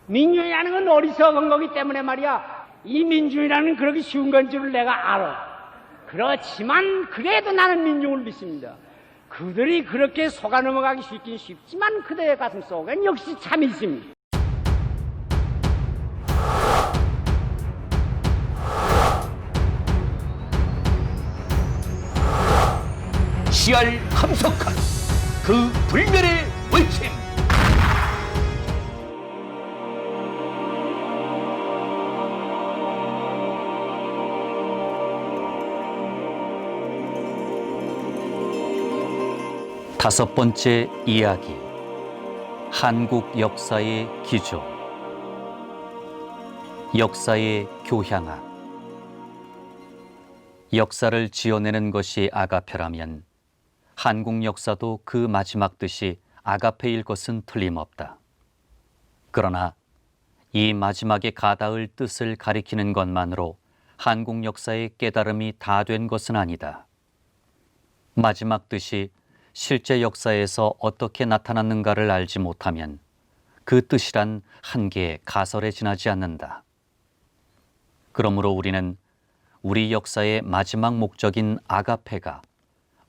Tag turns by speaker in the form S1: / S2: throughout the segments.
S1: 민중이라는 건 어리석은 거기 때문에 말이야. 이 민중이라는 그렇게 쉬운 건 줄을 내가 알아. 그렇지만 그래도 나는 민중을 믿습니다. 그들이 그렇게 속아 넘어가기 쉽긴 쉽지만 그들의 가슴 속엔 역시 참이 있습니다.
S2: 시알 함석한 그 불멸의 외침. 다섯 번째 이야기, 한국 역사의 기조. 역사의 교향악. 역사를 지어내는 것이 아가페라면 한국 역사도 그 마지막 뜻이 아가페일 것은 틀림없다. 그러나 이 마지막에 가닿을 뜻을 가리키는 것만으로 한국 역사의 깨달음이 다 된 것은 아니다. 마지막 뜻이 실제 역사에서 어떻게 나타났는가를 알지 못하면 그 뜻이란 한계의 가설에 지나지 않는다. 그러므로 우리는 우리 역사의 마지막 목적인 아가페가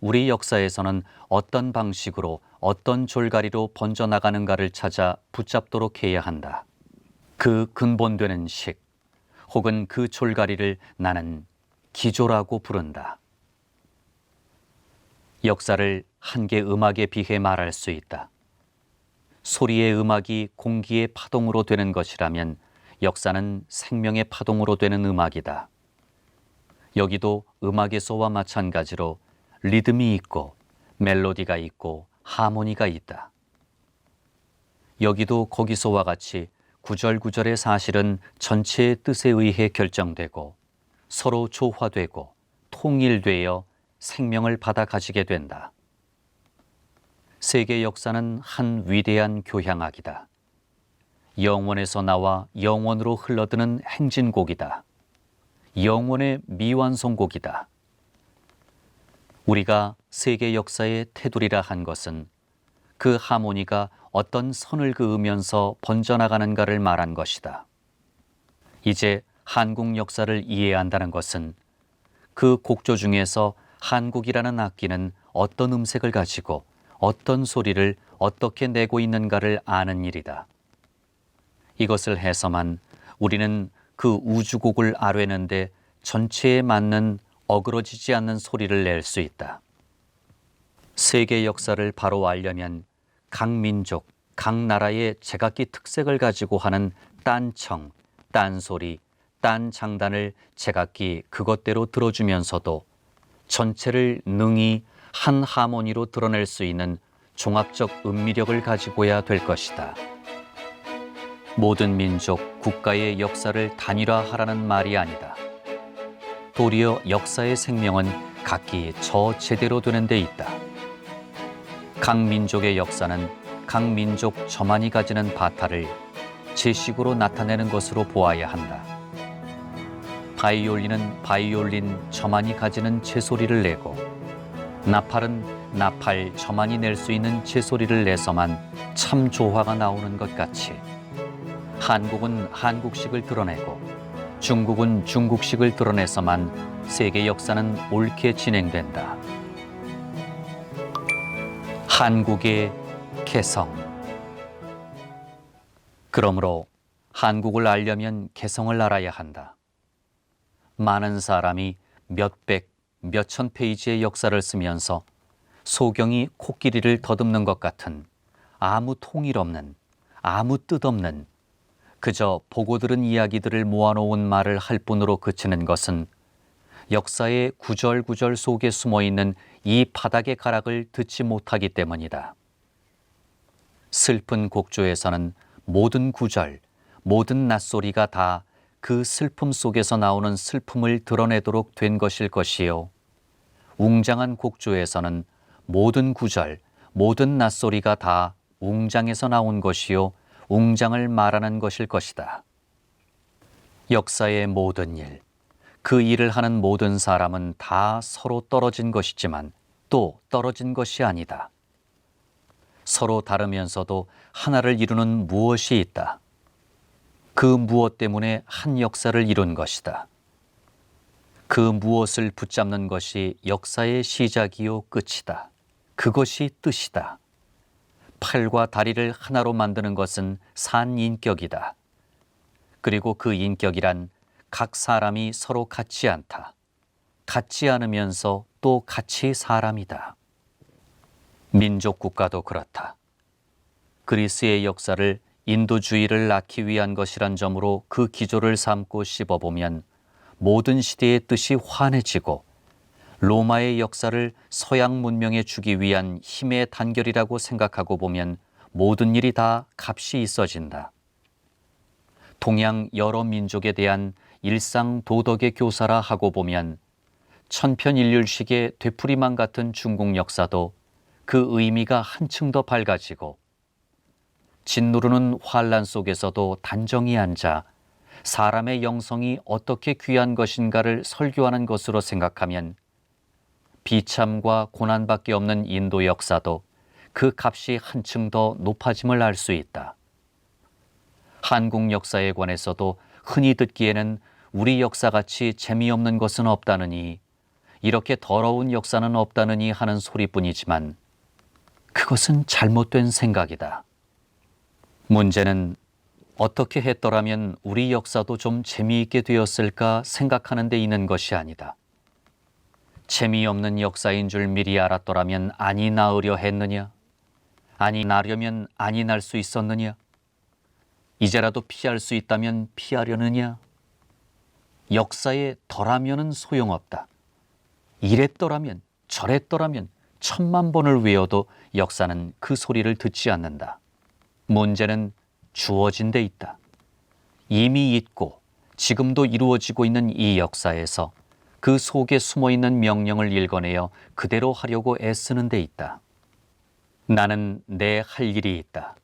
S2: 우리 역사에서는 어떤 방식으로 어떤 졸가리로 번져나가는가를 찾아 붙잡도록 해야 한다. 그 근본되는 식 혹은 그 졸가리를 나는 기조라고 부른다. 역사를 한계 음악에 비해 말할 수 있다. 소리의 음악이 공기의 파동으로 되는 것이라면 역사는 생명의 파동으로 되는 음악이다. 여기도 음악에서와 마찬가지로 리듬이 있고 멜로디가 있고 하모니가 있다. 여기도 거기서와 같이 구절구절의 사실은 전체의 뜻에 의해 결정되고 서로 조화되고 통일되어 생명을 받아 가지게 된다. 세계 역사는 한 위대한 교향악이다. 영원에서 나와 영원으로 흘러드는 행진곡이다. 영원의 미완성곡이다. 우리가 세계 역사의 테두리라 한 것은 그 하모니가 어떤 선을 그으면서 번져나가는가를 말한 것이다. 이제 한국 역사를 이해한다는 것은 그 곡조 중에서 한국이라는 악기는 어떤 음색을 가지고 어떤 소리를 어떻게 내고 있는가를 아는 일이다. 이것을 해서만 우리는 그 우주곡을 아뢰는데 전체에 맞는 어그러지지 않는 소리를 낼 수 있다. 세계 역사를 바로 알려면 각 민족, 각 나라의 제각기 특색을 가지고 하는 딴청, 딴소리, 딴장단을 제각기 그것대로 들어주면서도 전체를 능히 한 하모니로 드러낼 수 있는 종합적 음미력을 가지고야 될 것이다. 모든 민족, 국가의 역사를 단일화하라는 말이 아니다. 도리어 역사의 생명은 각기 저 제대로 되는 데 있다. 각 민족의 역사는 각 민족 저만이 가지는 바타를 제식으로 나타내는 것으로 보아야 한다. 바이올린은 바이올린 저만이 가지는 제소리를 내고 나팔은 나팔 저만이 낼 수 있는 제소리를 내서만 참 조화가 나오는 것 같이 한국은 한국식을 드러내고 중국은 중국식을 드러내서만 세계 역사는 옳게 진행된다. 한국의 개성. 그러므로 한국을 알려면 개성을 알아야 한다. 많은 사람이 몇백, 몇천 페이지의 역사를 쓰면서 소경이 코끼리를 더듬는 것 같은 아무 통일 없는, 아무 뜻 없는 그저 보고 들은 이야기들을 모아놓은 말을 할 뿐으로 그치는 것은 역사의 구절구절 속에 숨어있는 이 바닥의 가락을 듣지 못하기 때문이다. 슬픈 곡조에서는 모든 구절, 모든 낯소리가 다 그 슬픔 속에서 나오는 슬픔을 드러내도록 된 것일 것이요. 웅장한 곡조에서는 모든 구절, 모든 낯소리가 다 웅장에서 나온 것이요. 웅장을 말하는 것일 것이다. 역사의 모든 일, 그 일을 하는 모든 사람은 다 서로 떨어진 것이지만 또 떨어진 것이 아니다. 서로 다르면서도 하나를 이루는 무엇이 있다. 그 무엇 때문에 한 역사를 이룬 것이다. 그 무엇을 붙잡는 것이 역사의 시작이요 끝이다. 그것이 뜻이다. 팔과 다리를 하나로 만드는 것은 산 인격이다. 그리고 그 인격이란 각 사람이 서로 같지 않다. 같지 않으면서 또 같이 사람이다. 민족 국가도 그렇다. 그리스의 역사를 인도주의를 낳기 위한 것이란 점으로 그 기조를 삼고 씹어보면 모든 시대의 뜻이 환해지고, 로마의 역사를 서양 문명에 주기 위한 힘의 단결이라고 생각하고 보면 모든 일이 다 값이 있어진다. 동양 여러 민족에 대한 일상 도덕의 교사라 하고 보면 천편일률식의 되풀이만 같은 중국 역사도 그 의미가 한층 더 밝아지고, 짓누르는 환란 속에서도 단정히 앉아 사람의 영성이 어떻게 귀한 것인가를 설교하는 것으로 생각하면 비참과 고난밖에 없는 인도 역사도 그 값이 한층 더 높아짐을 알 수 있다. 한국 역사에 관해서도 흔히 듣기에는 우리 역사같이 재미없는 것은 없다느니, 이렇게 더러운 역사는 없다느니 하는 소리뿐이지만 그것은 잘못된 생각이다. 문제는 어떻게 했더라면 우리 역사도 좀 재미있게 되었을까 생각하는 데 있는 것이 아니다. 재미없는 역사인 줄 미리 알았더라면 안이 나으려 했느냐? 안이 나려면 안이 날 수 있었느냐? 이제라도 피할 수 있다면 피하려느냐? 역사에 덜하면은 소용없다. 이랬더라면 저랬더라면 1000만 번을 외워도 역사는 그 소리를 듣지 않는다. 문제는 주어진 데 있다. 이미 있고 지금도 이루어지고 있는 이 역사에서 그 속에 숨어있는 명령을 읽어내어 그대로 하려고 애쓰는 데 있다. 나는 내 할 일이 있다.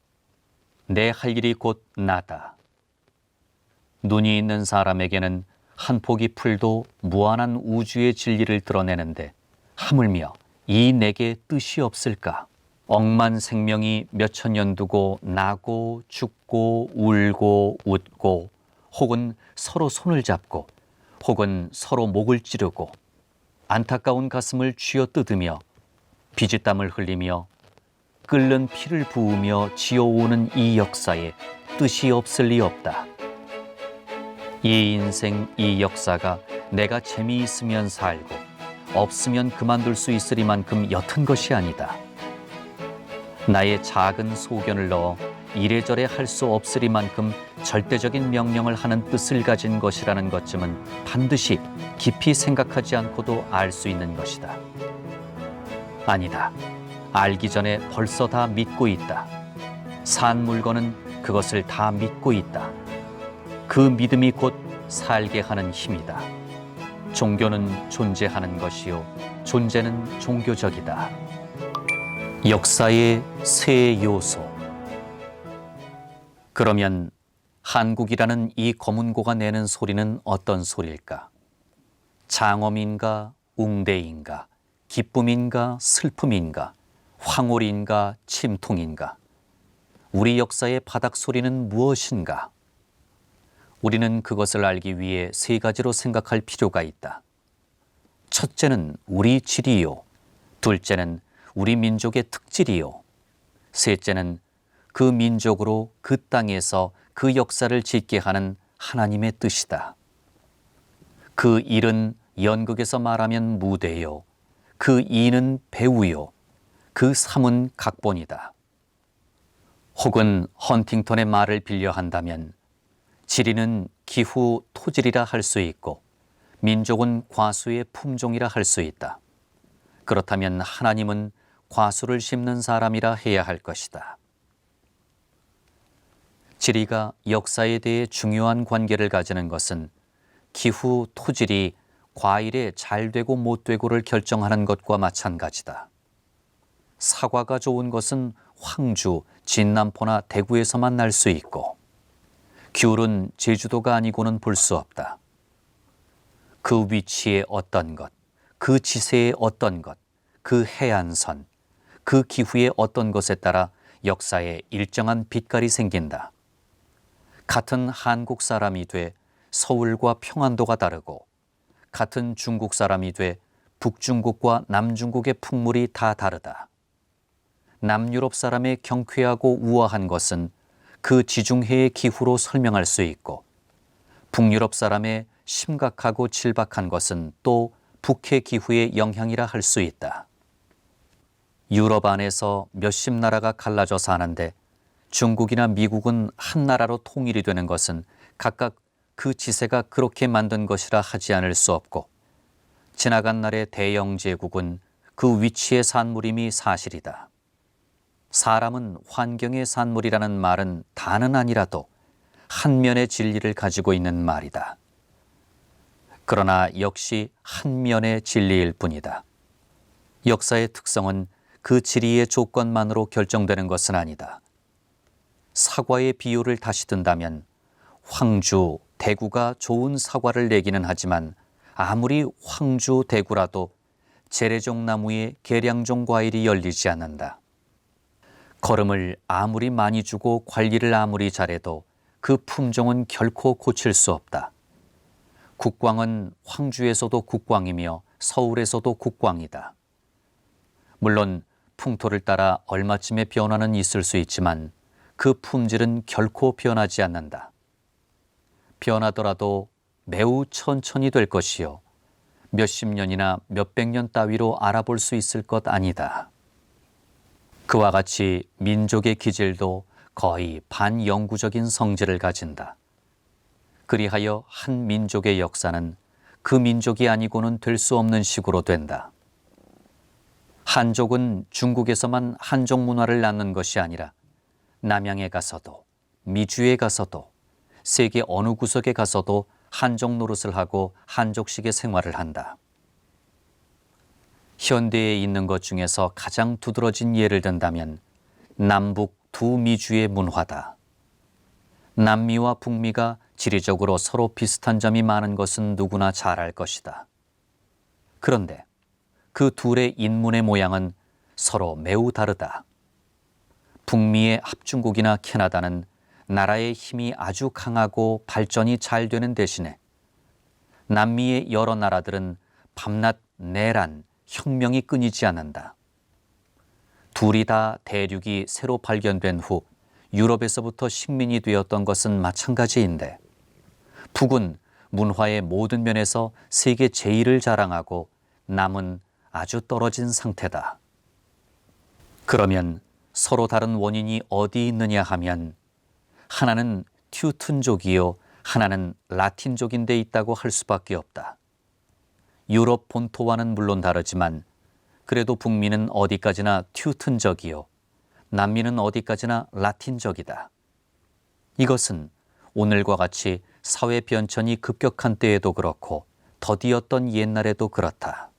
S2: 내 할 일이 곧 나다. 눈이 있는 사람에게는 한 포기 풀도 무한한 우주의 진리를 드러내는데 하물며 이 내게 뜻이 없을까? 억만 생명이 몇천 년 두고 나고 죽고 울고 웃고, 혹은 서로 손을 잡고, 혹은 서로 목을 찌르고, 안타까운 가슴을 쥐어뜯으며 비지땀을 흘리며 끓는 피를 부으며 지어오는 이 역사에 뜻이 없을 리 없다. 이 인생, 이 역사가 내가 재미있으면 살고 없으면 그만둘 수 있으리만큼 옅은 것이 아니다. 나의 작은 소견을 넣어 이래저래 할 수 없으리만큼 절대적인 명령을 하는 뜻을 가진 것이라는 것쯤은 반드시 깊이 생각하지 않고도 알 수 있는 것이다. 아니다. 알기 전에 벌써 다 믿고 있다. 산 물건은 그것을 다 믿고 있다. 그 믿음이 곧 살게 하는 힘이다. 종교는 존재하는 것이요, 존재는 종교적이다. 역사의 세 요소. 그러면 한국이라는 이 검은고가 내는 소리는 어떤 소리일까? 장엄인가, 웅대인가, 기쁨인가, 슬픔인가, 황홀인가, 침통인가? 우리 역사의 바닥 소리는 무엇인가? 우리는 그것을 알기 위해 세 가지로 생각할 필요가 있다. 첫째는 우리 질이요, 둘째는 우리 민족의 특질이요, 셋째는 그 민족으로 그 땅에서 그 역사를 짓게 하는 하나님의 뜻이다. 그 일은 연극에서 말하면 무대요, 그 이는 배우요, 그 삶은 각본이다. 혹은 헌팅턴의 말을 빌려 한다면 지리는 기후 토질이라 할 수 있고 민족은 과수의 품종이라 할 수 있다. 그렇다면 하나님은 과수를 심는 사람이라 해야 할 것이다. 지리가 역사에 대해 중요한 관계를 가지는 것은 기후 토질이 과일의 잘 되고 못 되고를 결정하는 것과 마찬가지다. 사과가 좋은 것은 황주, 진남포나 대구에서만 날 수 있고 귤은 제주도가 아니고는 볼 수 없다. 그 위치에 어떤 것, 그 지세에 어떤 것, 그 해안선, 그 기후의 어떤 것에 따라 역사에 일정한 빛깔이 생긴다. 같은 한국 사람이 돼 서울과 평안도가 다르고 같은 중국 사람이 돼 북중국과 남중국의 풍물이 다 다르다. 남유럽 사람의 경쾌하고 우아한 것은 그 지중해의 기후로 설명할 수 있고 북유럽 사람의 심각하고 질박한 것은 또 북해 기후의 영향이라 할 수 있다. 유럽 안에서 몇십 나라가 갈라져 사는데 중국이나 미국은 한 나라로 통일이 되는 것은 각각 그 지세가 그렇게 만든 것이라 하지 않을 수 없고 지나간 날의 대영 제국은 그 위치의 산물임이 사실이다. 사람은 환경의 산물이라는 말은 다는 아니라도 한 면의 진리를 가지고 있는 말이다. 그러나 역시 한 면의 진리일 뿐이다. 역사의 특성은 그 지리의 조건만으로 결정되는 것은 아니다. 사과의 비유를 다시 든다면 황주, 대구가 좋은 사과를 내기는 하지만 아무리 황주, 대구라도 재래종 나무에 계량종 과일이 열리지 않는다. 거름을 아무리 많이 주고 관리를 아무리 잘해도 그 품종은 결코 고칠 수 없다. 국광은 황주에서도 국광이며 서울에서도 국광이다. 물론 풍토를 따라 얼마쯤의 변화는 있을 수 있지만 그 품질은 결코 변하지 않는다. 변하더라도 매우 천천히 될 것이요 몇십 년이나 몇백 년 따위로 알아볼 수 있을 것 아니다. 그와 같이 민족의 기질도 거의 반영구적인 성질을 가진다. 그리하여 한 민족의 역사는 그 민족이 아니고는 될 수 없는 식으로 된다. 한족은 중국에서만 한족 문화를 낳는 것이 아니라 남양에 가서도 미주에 가서도 세계 어느 구석에 가서도 한족 노릇을 하고 한족식의 생활을 한다. 현대에 있는 것 중에서 가장 두드러진 예를 든다면 남북 두 미주의 문화다. 남미와 북미가 지리적으로 서로 비슷한 점이 많은 것은 누구나 잘 알 것이다. 그런데 그 둘의 인문의 모양은 서로 매우 다르다. 북미의 합중국이나 캐나다는 나라의 힘이 아주 강하고 발전이 잘 되는 대신에 남미의 여러 나라들은 밤낮 내란, 혁명이 끊이지 않는다. 둘이 다 대륙이 새로 발견된 후 유럽에서부터 식민이 되었던 것은 마찬가지인데 북은 문화의 모든 면에서 세계 제1을 자랑하고 남은 아주 떨어진 상태다. 그러면 서로 다른 원인이 어디 있느냐 하면 하나는 튜튼족이요 하나는 라틴족인데 있다고 할 수밖에 없다. 유럽 본토와는 물론 다르지만 그래도 북미는 어디까지나 튜튼적이요 남미는 어디까지나 라틴적이다. 이것은 오늘과 같이 사회 변천이 급격한 때에도 그렇고 더디었던 옛날에도 그렇다.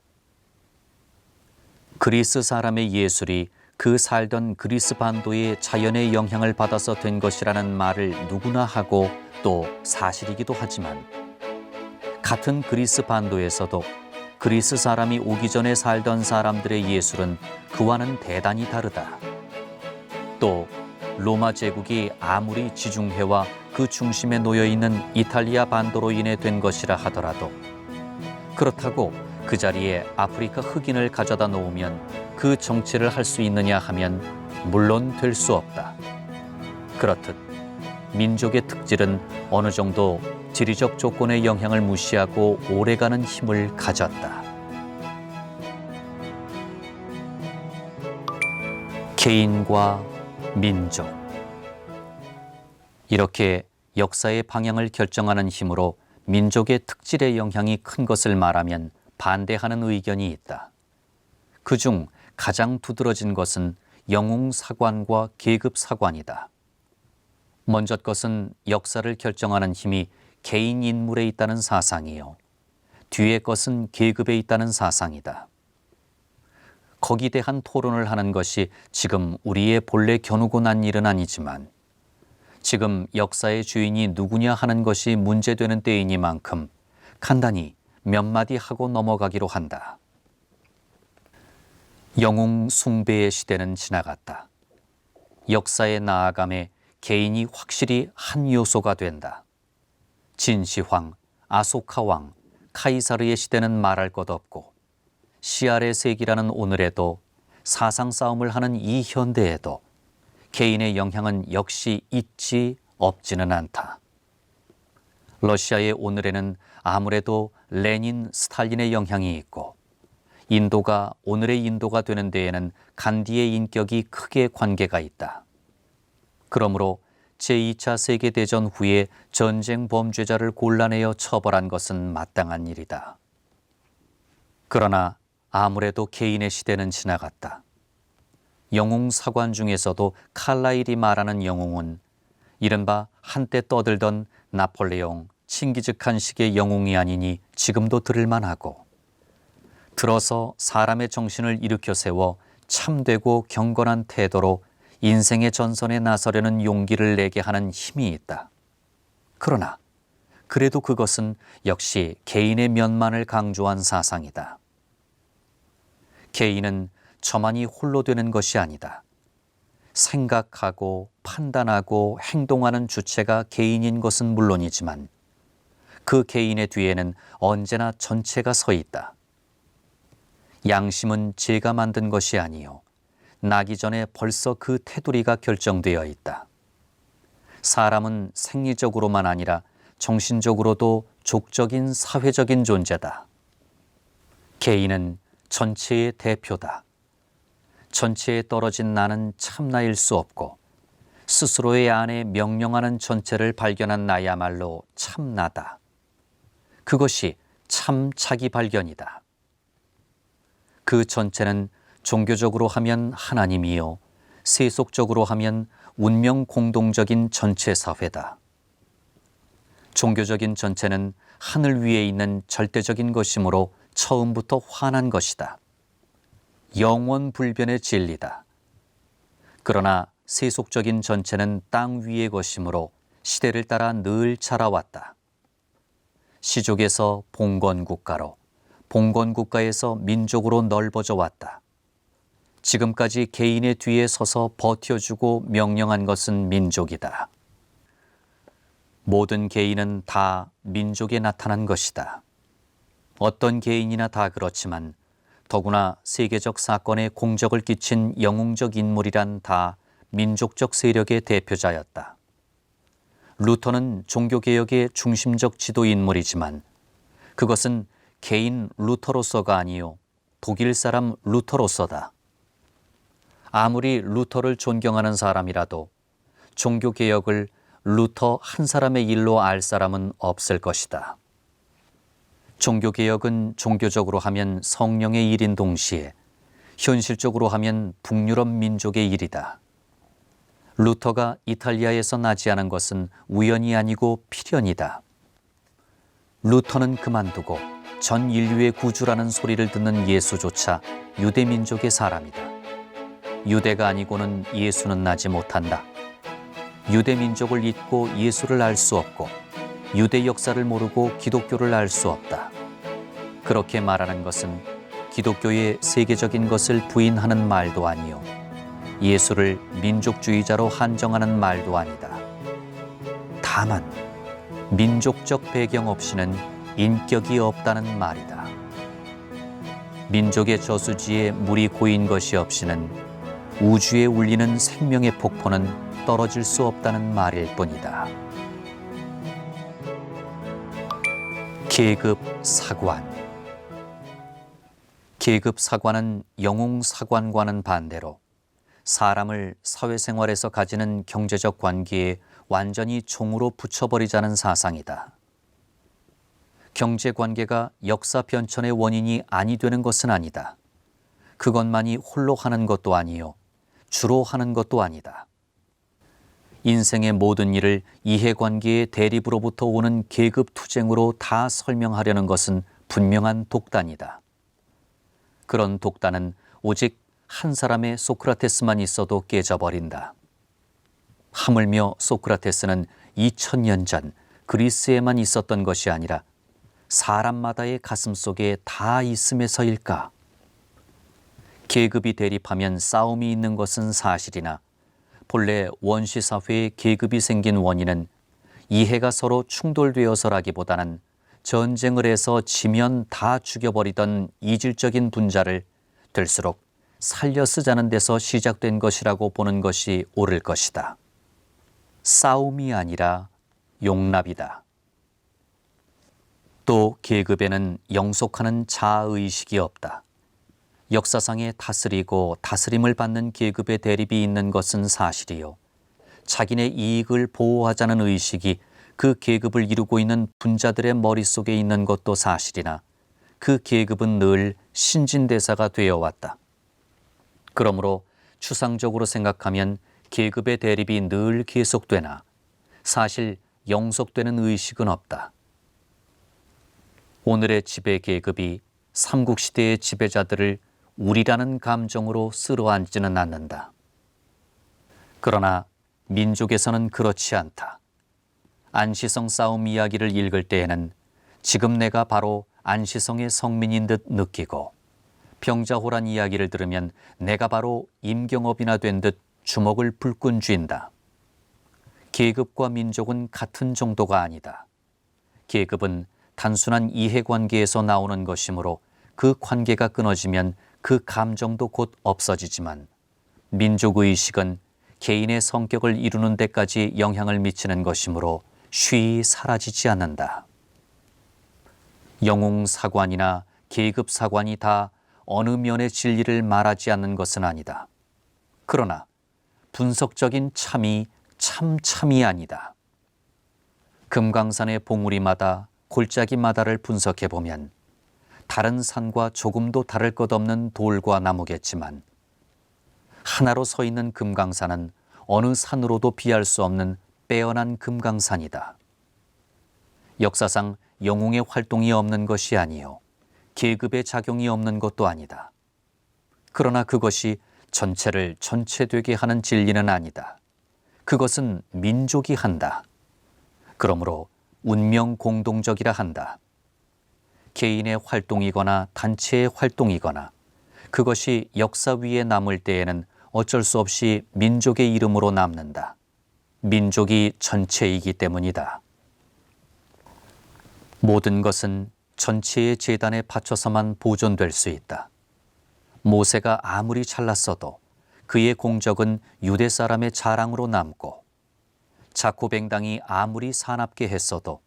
S2: 그리스 사람의 예술이 그 살던 그리스 반도의 자연의 영향을 받아서 된 것이라는 말을 누구나 하고 또 사실이기도 하지만 같은 그리스 반도에서도 그리스 사람이 오기 전에 살던 사람들의 예술은 그와는 대단히 다르다. 또 로마 제국이 아무리 지중해와 그 중심에 놓여 있는 이탈리아 반도로 인해 된 것이라 하더라도 그렇다고 그 자리에 아프리카 흑인을 가져다 놓으면 그 정치를 할 수 있느냐 하면 물론 될 수 없다. 그렇듯 민족의 특질은 어느 정도 지리적 조건의 영향을 무시하고 오래가는 힘을 가졌다. 개인과 민족. 이렇게 역사의 방향을 결정하는 힘으로 민족의 특질의 영향이 큰 것을 말하면 반대하는 의견이 있다. 그중 가장 두드러진 것은 영웅사관과 계급사관이다. 먼저 것은 역사를 결정하는 힘이 개인 인물에 있다는 사상이요. 뒤의 것은 계급에 있다는 사상이다. 거기에 대한 토론을 하는 것이 지금 우리의 본래 겨누고 난 일은 아니지만 지금 역사의 주인이 누구냐 하는 것이 문제되는 때이니만큼 간단히 몇 마디 하고 넘어가기로 한다. 영웅 숭배의 시대는 지나갔다. 역사의 나아감에 개인이 확실히 한 요소가 된다. 진시황, 아소카왕, 카이사르의 시대는 말할 것 없고 시알의 세기라는 오늘에도 사상 싸움을 하는 이 현대에도 개인의 영향은 역시 있지 없지는 않다. 러시아의 오늘에는 아무래도 레닌, 스탈린의 영향이 있고 인도가 오늘의 인도가 되는 데에는 간디의 인격이 크게 관계가 있다. 그러므로 제2차 세계대전 후에 전쟁 범죄자를 골라내어 처벌한 것은 마땅한 일이다. 그러나 아무래도 개인의 시대는 지나갔다. 영웅 사관 중에서도 칼라일이 말하는 영웅은 이른바 한때 떠들던 나폴레옹, 칭기즈칸식의 영웅이 아니니 지금도 들을만하고 들어서 사람의 정신을 일으켜 세워 참되고 경건한 태도로 인생의 전선에 나서려는 용기를 내게 하는 힘이 있다. 그러나 그래도 그것은 역시 개인의 면만을 강조한 사상이다. 개인은 저만이 홀로 되는 것이 아니다. 생각하고 판단하고 행동하는 주체가 개인인 것은 물론이지만 그 개인의 뒤에는 언제나 전체가 서 있다. 양심은 제가 만든 것이 아니요 나기 전에 벌써 그 테두리가 결정되어 있다. 사람은 생리적으로만 아니라 정신적으로도 족적인 사회적인 존재다. 개인은 전체의 대표다. 전체에 떨어진 나는 참나일 수 없고 스스로의 안에 명령하는 전체를 발견한 나야말로 참나다. 그것이 참 자기 발견이다. 그 전체는 종교적으로 하면 하나님이요 세속적으로 하면 운명 공동적인 전체 사회다. 종교적인 전체는 하늘 위에 있는 절대적인 것이므로 처음부터 환한 것이다. 영원 불변의 진리다. 그러나 세속적인 전체는 땅 위의 것이므로 시대를 따라 늘 자라왔다. 시족에서 봉건국가로, 봉건국가에서 민족으로 넓어져 왔다. 지금까지 개인의 뒤에 서서 버텨주고 명령한 것은 민족이다. 모든 개인은 다 민족에 나타난 것이다. 어떤 개인이나 다 그렇지만 더구나 세계적 사건에 공적을 끼친 영웅적 인물이란 다 민족적 세력의 대표자였다. 루터는 종교개혁의 중심적 지도 인물이지만 그것은 개인 루터로서가 아니요 독일 사람 루터로서다. 아무리 루터를 존경하는 사람이라도 종교개혁을 루터 한 사람의 일로 알 사람은 없을 것이다. 종교개혁은 종교적으로 하면 성령의 일인 동시에 현실적으로 하면 북유럽 민족의 일이다. 루터가 이탈리아에서 나지 않은 것은 우연이 아니고 필연이다. 루터는 그만두고 전 인류의 구주라는 소리를 듣는 예수조차 유대 민족의 사람이다. 유대가 아니고는 예수는 나지 못한다. 유대 민족을 잊고 예수를 알 수 없고 유대 역사를 모르고 기독교를 알 수 없다. 그렇게 말하는 것은 기독교의 세계적인 것을 부인하는 말도 아니요 예수를 민족주의자로 한정하는 말도 아니다. 다만 민족적 배경 없이는 인격이 없다는 말이다. 민족의 저수지에 물이 고인 것이 없이는 우주에 울리는 생명의 폭포는 떨어질 수 없다는 말일 뿐이다. 계급 사관. 계급 사관은 영웅 사관과는 반대로 사람을 사회생활에서 가지는 경제적 관계에 완전히 종으로 붙여버리자는 사상이다. 경제관계가 역사 변천의 원인이 아니 되는 것은 아니다. 그것만이 홀로 하는 것도 아니요 주로 하는 것도 아니다. 인생의 모든 일을 이해관계의 대립으로부터 오는 계급투쟁으로 다 설명하려는 것은 분명한 독단이다. 그런 독단은 오직 한 사람의 소크라테스만 있어도 깨져버린다. 하물며 소크라테스는 2000년 전 그리스에만 있었던 것이 아니라 사람마다의 가슴 속에 다 있음에서일까? 계급이 대립하면 싸움이 있는 것은 사실이나 본래 원시사회의 계급이 생긴 원인은 이해가 서로 충돌되어서라기보다는 전쟁을 해서 지면 다 죽여버리던 이질적인 분자를 될수록 살려 쓰자는 데서 시작된 것이라고 보는 것이 옳을 것이다. 싸움이 아니라 용납이다. 또 계급에는 영속하는 자아의식이 없다. 역사상에 다스리고 다스림을 받는 계급의 대립이 있는 것은 사실이요. 자기네 이익을 보호하자는 의식이 그 계급을 이루고 있는 분자들의 머릿속에 있는 것도 사실이나 그 계급은 늘 신진대사가 되어 왔다. 그러므로 추상적으로 생각하면 계급의 대립이 늘 계속되나 사실 영속되는 의식은 없다. 오늘의 지배 계급이 삼국시대의 지배자들을 우리라는 감정으로 쓸어앉지는 않는다. 그러나 민족에서는 그렇지 않다. 안시성 싸움 이야기를 읽을 때에는 지금 내가 바로 안시성의 성민인 듯 느끼고 병자호란 이야기를 들으면 내가 바로 임경업이나 된 듯 주먹을 불끈 쥔다. 계급과 민족은 같은 정도가 아니다. 계급은 단순한 이해관계에서 나오는 것이므로 그 관계가 끊어지면 그 감정도 곧 없어지지만 민족의식은 개인의 성격을 이루는 데까지 영향을 미치는 것이므로 쉬이 사라지지 않는다. 영웅사관이나 계급사관이 다 어느 면의 진리를 말하지 않는 것은 아니다. 그러나 분석적인 참이 참이 아니다. 금강산의 봉우리마다 골짜기마다를 분석해보면 다른 산과 조금도 다를 것 없는 돌과 나무겠지만 하나로 서 있는 금강산은 어느 산으로도 비할 수 없는 빼어난 금강산이다. 역사상 영웅의 활동이 없는 것이 아니요 계급의 작용이 없는 것도 아니다. 그러나 그것이 전체를 전체되게 하는 진리는 아니다. 그것은 민족이 한다. 그러므로 운명 공동적이라 한다. 개인의 활동이거나 단체의 활동이거나 그것이 역사 위에 남을 때에는 어쩔 수 없이 민족의 이름으로 남는다. 민족이 전체이기 때문이다. 모든 것은 전체의 재단에 바쳐서만 보존될 수 있다. 모세가 아무리 잘났어도 그의 공적은 유대 사람의 자랑으로 남고 자코뱅당이 아무리 사납게 했어도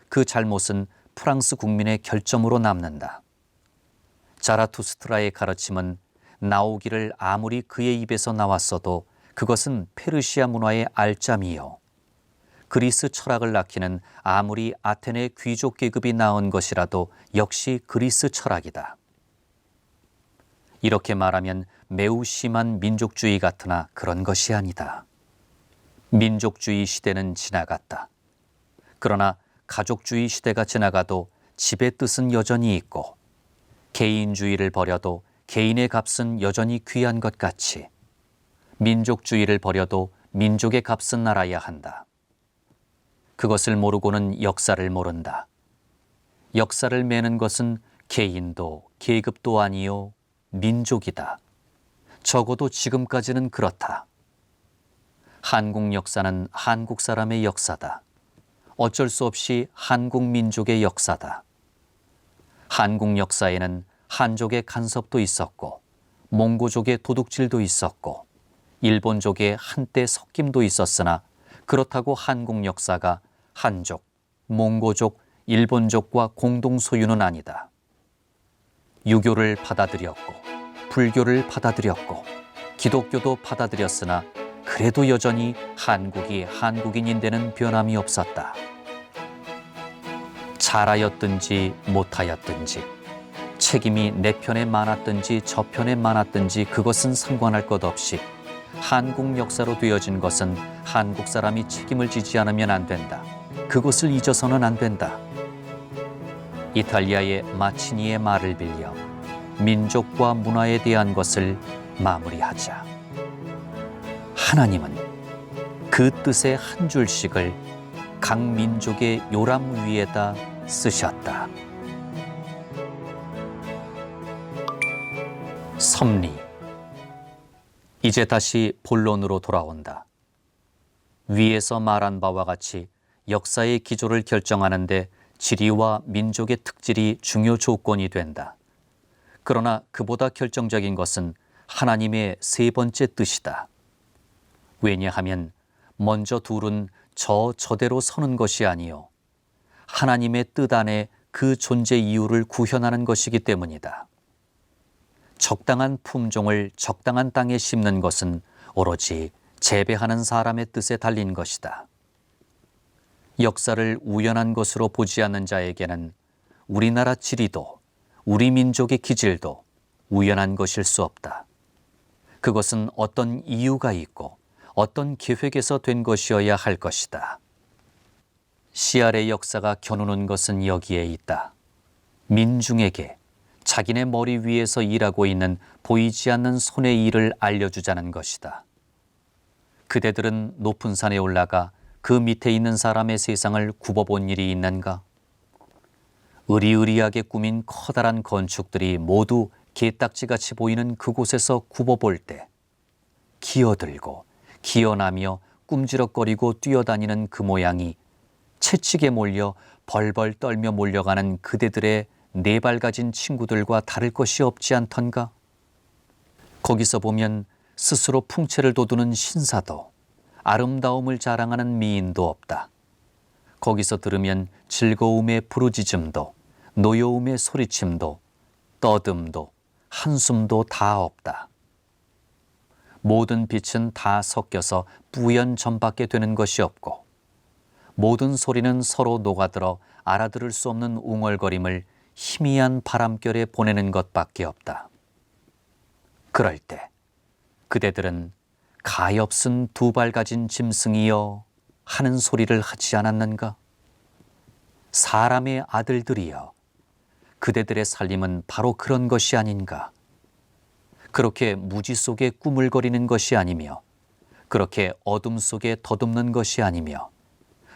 S2: 그 잘못은 프랑스 국민의 결점으로 남는다. 자라투스트라의 가르침은 나오기를 아무리 그의 입에서 나왔어도 그것은 페르시아 문화의 알짜미요. 그리스 철학을 낳기는 아무리 아테네 귀족 계급이 낳은 것이라도 역시 그리스 철학이다. 이렇게 말하면 매우 심한 민족주의 같으나 그런 것이 아니다. 민족주의 시대는 지나갔다. 그러나 가족주의 시대가 지나가도 집의 뜻은 여전히 있고 개인주의를 버려도 개인의 값은 여전히 귀한 것 같이 민족주의를 버려도 민족의 값은 알아야 한다. 그것을 모르고는 역사를 모른다. 역사를 매는 것은 개인도 계급도 아니요 민족이다. 적어도 지금까지는 그렇다. 한국 역사는 한국 사람의 역사다. 어쩔 수 없이 한국 민족의 역사다. 한국 역사에는 한족의 간섭도 있었고 몽고족의 도둑질도 있었고 일본족의 한때 섞임도 있었으나 그렇다고 한국 역사가 한족, 몽고족, 일본족과 공동 소유는 아니다. 유교를 받아들였고 불교를 받아들였고 기독교도 받아들였으나 그래도 여전히 한국이 한국인인 데는 변함이 없었다. 잘하였든지 못하였든지 책임이 내 편에 많았든지 저 편에 많았든지 그것은 상관할 것 없이 한국 역사로 되어진 것은 한국 사람이 책임을 지지 않으면 안 된다. 그것을 잊어서는 안 된다. 이탈리아의 마치니의 말을 빌려 민족과 문화에 대한 것을 마무리하자. 하나님은 그 뜻의 한 줄씩을 각 민족의 요람 위에다 쓰셨다. 섭리. 이제 다시 본론으로 돌아온다. 위에서 말한 바와 같이 역사의 기조를 결정하는데 지리와 민족의 특질이 중요 조건이 된다. 그러나 그보다 결정적인 것은 하나님의 세 번째 뜻이다. 왜냐하면 먼저 둘은 저대로 서는 것이 아니요 하나님의 뜻 안에 그 존재 이유를 구현하는 것이기 때문이다. 적당한 품종을 적당한 땅에 심는 것은 오로지 재배하는 사람의 뜻에 달린 것이다. 역사를 우연한 것으로 보지 않는 자에게는 우리나라 지리도 우리 민족의 기질도 우연한 것일 수 없다. 그것은 어떤 이유가 있고 어떤 계획에서 된 것이어야 할 것이다. 씨알의 역사가 겨누는 것은 여기에 있다. 민중에게 자기네 머리 위에서 일하고 있는 보이지 않는 손의 일을 알려주자는 것이다. 그대들은 높은 산에 올라가 그 밑에 있는 사람의 세상을 굽어본 일이 있는가? 으리으리하게 꾸민 커다란 건축들이 모두 게딱지같이 보이는 그곳에서 굽어볼 때 기어들고 기어나며 꿈지럭거리고 뛰어다니는 그 모양이 채찍에 몰려 벌벌 떨며 몰려가는 그대들의 네 발 가진 친구들과 다를 것이 없지 않던가? 거기서 보면 스스로 풍채를 돋우는 신사도 아름다움을 자랑하는 미인도 없다. 거기서 들으면 즐거움의 부르짖음도 노여움의 소리침도 떠듬도 한숨도 다 없다. 모든 빛은 다 섞여서 뿌연 점밖에 되는 것이 없고 모든 소리는 서로 녹아들어 알아들을 수 없는 웅얼거림을 희미한 바람결에 보내는 것밖에 없다. 그럴 때 그대들은 가엾은 두 발 가진 짐승이여 하는 소리를 하지 않았는가? 사람의 아들들이여 그대들의 살림은 바로 그런 것이 아닌가? 그렇게 무지 속에 꾸물거리는 것이 아니며 그렇게 어둠 속에 더듬는 것이 아니며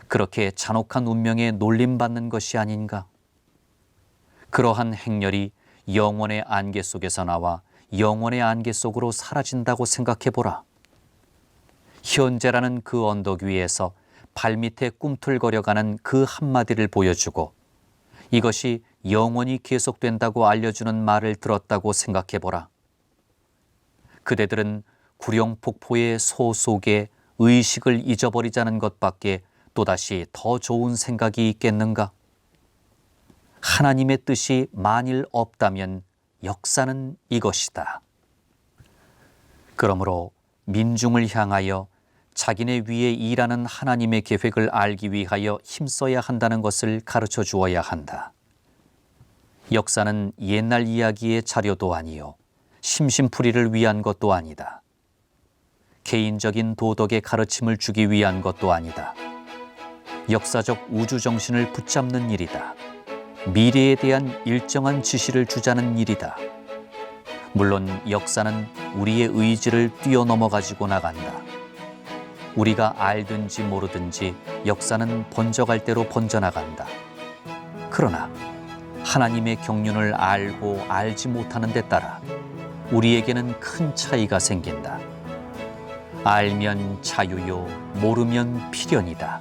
S2: 그렇게 잔혹한 운명에 놀림받는 것이 아닌가? 그러한 행렬이 영원의 안개 속에서 나와 영원의 안개 속으로 사라진다고 생각해보라. 현재라는 그 언덕 위에서 발밑에 꿈틀거려가는 그 한마디를 보여주고 이것이 영원히 계속된다고 알려주는 말을 들었다고 생각해보라. 그대들은 구룡폭포의 소 속에 의식을 잊어버리자는 것밖에 또다시 더 좋은 생각이 있겠는가? 하나님의 뜻이 만일 없다면 역사는 이것이다. 그러므로 민중을 향하여 자기네 위에 일하는 하나님의 계획을 알기 위하여 힘써야 한다는 것을 가르쳐 주어야 한다. 역사는 옛날 이야기의 자료도 아니요 심심풀이를 위한 것도 아니다. 개인적인 도덕의 가르침을 주기 위한 것도 아니다. 역사적 우주정신을 붙잡는 일이다. 미래에 대한 일정한 지시를 주자는 일이다. 물론 역사는 우리의 의지를 뛰어넘어 가지고 나간다. 우리가 알든지 모르든지 역사는 번져갈 대로 번져나간다. 그러나 하나님의 경륜을 알고 알지 못하는 데 따라 우리에게는 큰 차이가 생긴다. 알면 자유요, 모르면 필연이다.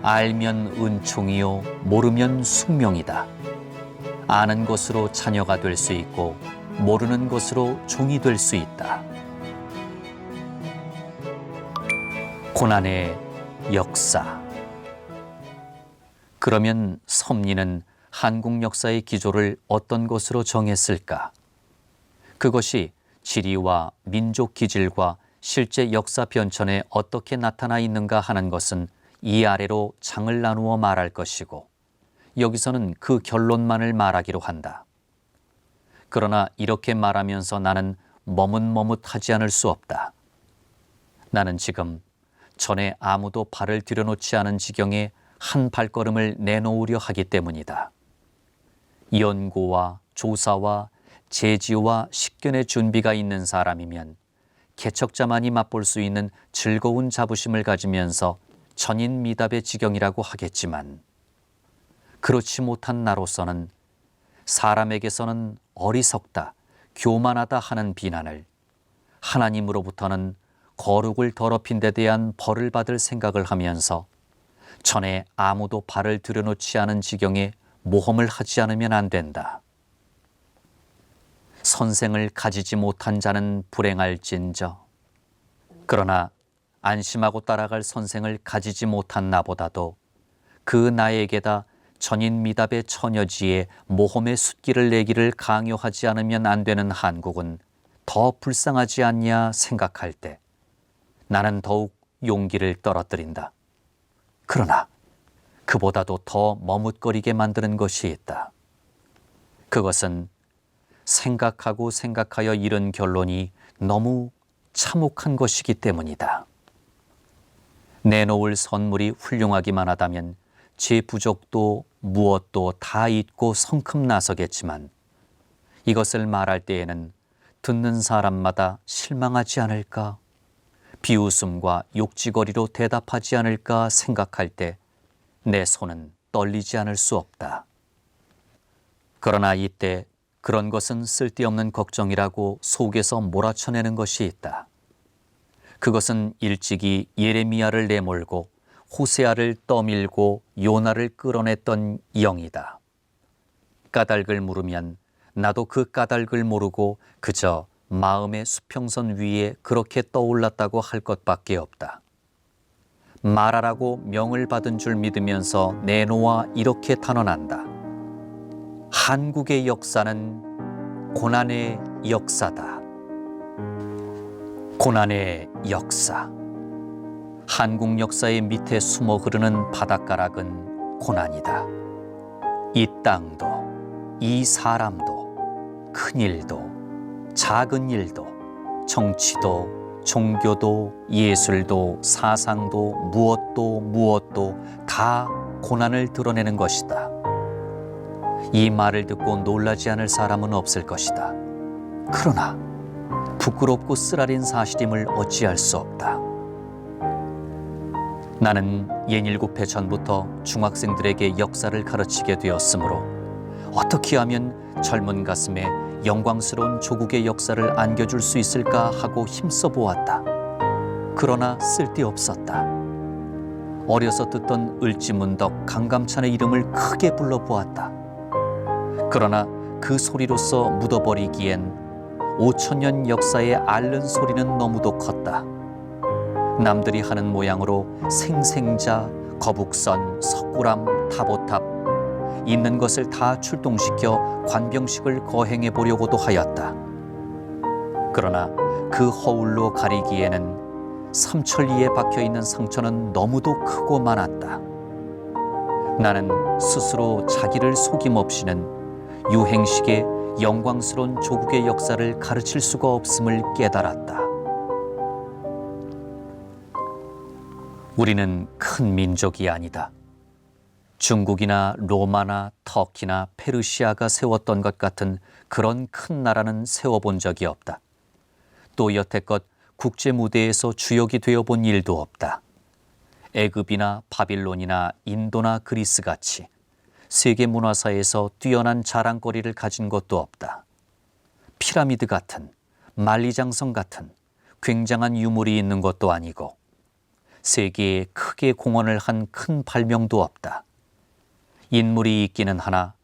S2: 알면 은총이요, 모르면 숙명이다. 아는 것으로 자녀가 될 수 있고 모르는 것으로 종이 될 수 있다. 고난의 역사. 그러면 섭리는 한국 역사의 기조를 어떤 것으로 정했을까? 그것이 지리와 민족 기질과 실제 역사 변천에 어떻게 나타나 있는가 하는 것은 이 아래로 장을 나누어 말할 것이고 여기서는 그 결론만을 말하기로 한다. 그러나 이렇게 말하면서 나는 머뭇머뭇하지 않을 수 없다. 나는 지금 전에 아무도 발을 들여놓지 않은 지경에 한 발걸음을 내놓으려 하기 때문이다. 연구와 조사와 제지와 식견의 준비가 있는 사람이면 개척자만이 맛볼 수 있는 즐거운 자부심을 가지면서 전인미답의 지경이라고 하겠지만 그렇지 못한 나로서는 사람에게서는 어리석다, 교만하다 하는 비난을 하나님으로부터는 거룩을 더럽힌 데 대한 벌을 받을 생각을 하면서 전에 아무도 발을 들여놓지 않은 지경에 모험을 하지 않으면 안 된다. 선생을 가지지 못한 자는 불행할진저. 그러나 안심하고 따라갈 선생을 가지지 못한 나보다도 그 나에게다 전인 미답의 처녀지에 모험의 숫기를 내기를 강요하지 않으면 안 되는 한국은 더 불쌍하지 않냐 생각할 때 나는 더욱 용기를 떨어뜨린다. 그러나 그보다도 더 머뭇거리게 만드는 것이 있다. 그것은 생각하고 생각하여 이른 결론이 너무 참혹한 것이기 때문이다. 내놓을 선물이 훌륭하기만 하다면 제 부족도 무엇도 다 잊고 성큼 나서겠지만 이것을 말할 때에는 듣는 사람마다 실망하지 않을까, 비웃음과 욕지거리로 대답하지 않을까 생각할 때 내 손은 떨리지 않을 수 없다. 그러나 이때 그런 것은 쓸데없는 걱정이라고 속에서 몰아쳐내는 것이 있다. 그것은 일찍이 예레미야를 내몰고 호세아를 떠밀고 요나를 끌어냈던 영이다. 까닭을 물으면 나도 그 까닭을 모르고 그저 마음의 수평선 위에 그렇게 떠올랐다고 할 것밖에 없다. 말하라고 명을 받은 줄 믿으면서 내놓아 이렇게 단언한다. 한국의 역사는 고난의 역사다. 고난의 역사. 한국 역사의 밑에 숨어 흐르는 바닷가락은 고난이다. 이 땅도, 이 사람도, 큰 일도, 작은 일도, 정치도, 종교도, 예술도, 사상도, 무엇도 다 고난을 드러내는 것이다. 이 말을 듣고 놀라지 않을 사람은 없을 것이다. 그러나 부끄럽고 쓰라린 사실임을 어찌할 수 없다. 나는 67회 전부터 중학생들에게 역사를 가르치게 되었으므로 어떻게 하면 젊은 가슴에 영광스러운 조국의 역사를 안겨줄 수 있을까 하고 힘써 보았다. 그러나 쓸데없었다. 어려서 듣던 을지문덕 강감찬의 이름을 크게 불러보았다. 그러나 그 소리로서 묻어버리기엔 5000년 역사의 앓는 소리는 너무도 컸다. 남들이 하는 모양으로 생생자, 거북선, 석굴암, 타보탑 있는 것을 다 출동시켜 관병식을 거행해 보려고도 하였다. 그러나 그 허울로 가리기에는 삼천리에 박혀있는 상처는 너무도 크고 많았다. 나는 스스로 자기를 속임없이는 유행식의 영광스러운 조국의 역사를 가르칠 수가 없음을 깨달았다. 우리는 큰 민족이 아니다. 중국이나 로마나 터키나 페르시아가 세웠던 것 같은 그런 큰 나라는 세워본 적이 없다. 또 여태껏 국제 무대에서 주역이 되어본 일도 없다. 애굽이나 바빌론이나 인도나 그리스같이 세계 문화사에서 뛰어난 자랑거리를 가진 것도 없다. 피라미드 같은, 만리장성 같은 굉장한 유물이 있는 것도 아니고 세계에 크게 공헌을 한 큰 발명도 없다. 인물이 있기는 하나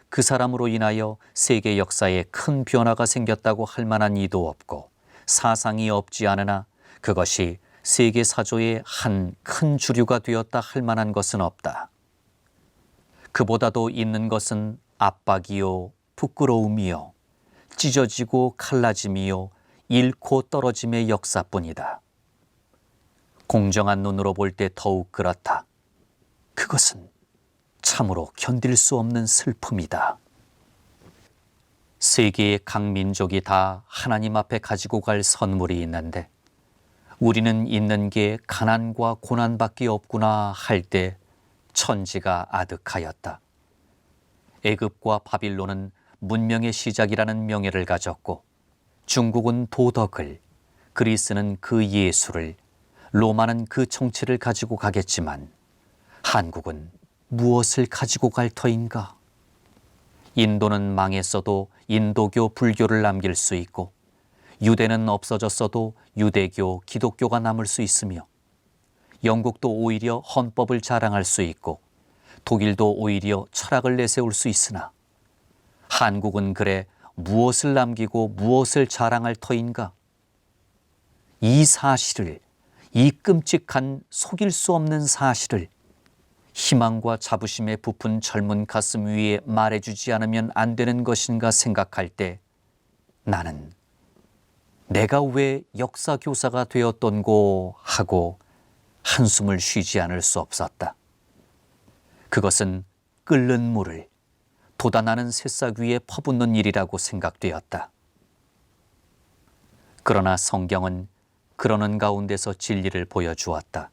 S2: 그 사람으로 인하여 세계 역사에 큰 변화가 생겼다고 할 만한 이도 없고 사상이 없지 않으나 그것이 세계 사조의 한 큰 주류가 되었다 할 만한 것은 없다. 그보다도 있는 것은 압박이요, 부끄러움이요, 찢어지고 갈라짐이요, 잃고 떨어짐의 역사뿐이다. 공정한 눈으로 볼 때 더욱 그렇다. 그것은 참으로 견딜 수 없는 슬픔이다. 세계의 각 민족이 다 하나님 앞에 가지고 갈 선물이 있는데 우리는 있는 게 가난과 고난밖에 없구나 할 때 천지가 아득하였다. 애굽과 바빌론은 문명의 시작이라는 명예를 가졌고 중국은 도덕을, 그리스는 그 예술을, 로마는 그 정치를 가지고 가겠지만 한국은 무엇을 가지고 갈 터인가? 인도는 망했어도 인도교 불교를 남길 수 있고 유대는 없어졌어도 유대교, 기독교가 남을 수 있으며 영국도 오히려 헌법을 자랑할 수 있고 독일도 오히려 철학을 내세울 수 있으나 한국은 그래 무엇을 남기고 무엇을 자랑할 터인가? 이 사실을, 이 끔찍한 속일 수 없는 사실을 희망과 자부심에 부푼 젊은 가슴 위에 말해주지 않으면 안 되는 것인가 생각할 때 나는 내가 왜 역사교사가 되었던고 하고 한숨을 쉬지 않을 수 없었다. 그것은 끓는 물을 돋아나는 새싹 위에 퍼붓는 일이라고 생각되었다. 그러나 성경은 그러는 가운데서 진리를 보여주었다.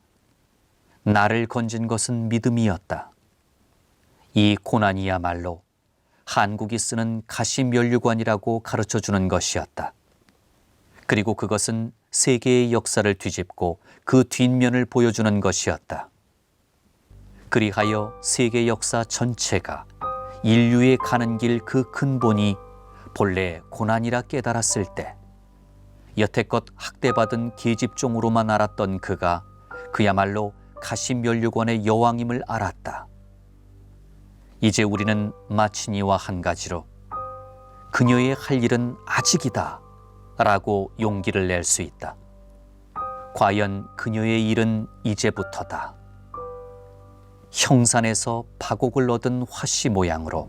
S2: 나를 건진 것은 믿음이었다. 이 고난이야말로 한국이 쓰는 가시면류관이라고 가르쳐주는 것이었다. 그리고 그것은 세계의 역사를 뒤집고 그 뒷면을 보여주는 것이었다. 그리하여 세계 역사 전체가 인류의 가는 길 그 근본이 본래 고난이라 깨달았을 때 여태껏 학대받은 계집종으로만 알았던 그가 그야말로 가시면류관의 여왕임을 알았다. 이제 우리는 마치니와 한 가지로 그녀의 할 일은 아직이다 라고 용기를 낼 수 있다. 과연 그녀의 일은 이제부터다. 형산에서 파곡을 얻은 화씨 모양으로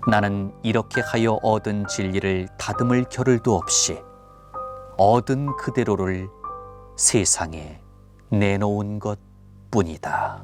S2: 나는 이렇게 하여 얻은 진리를 다듬을 겨를도 없이 얻은 그대로를 세상에 내놓은 것 뿐이다.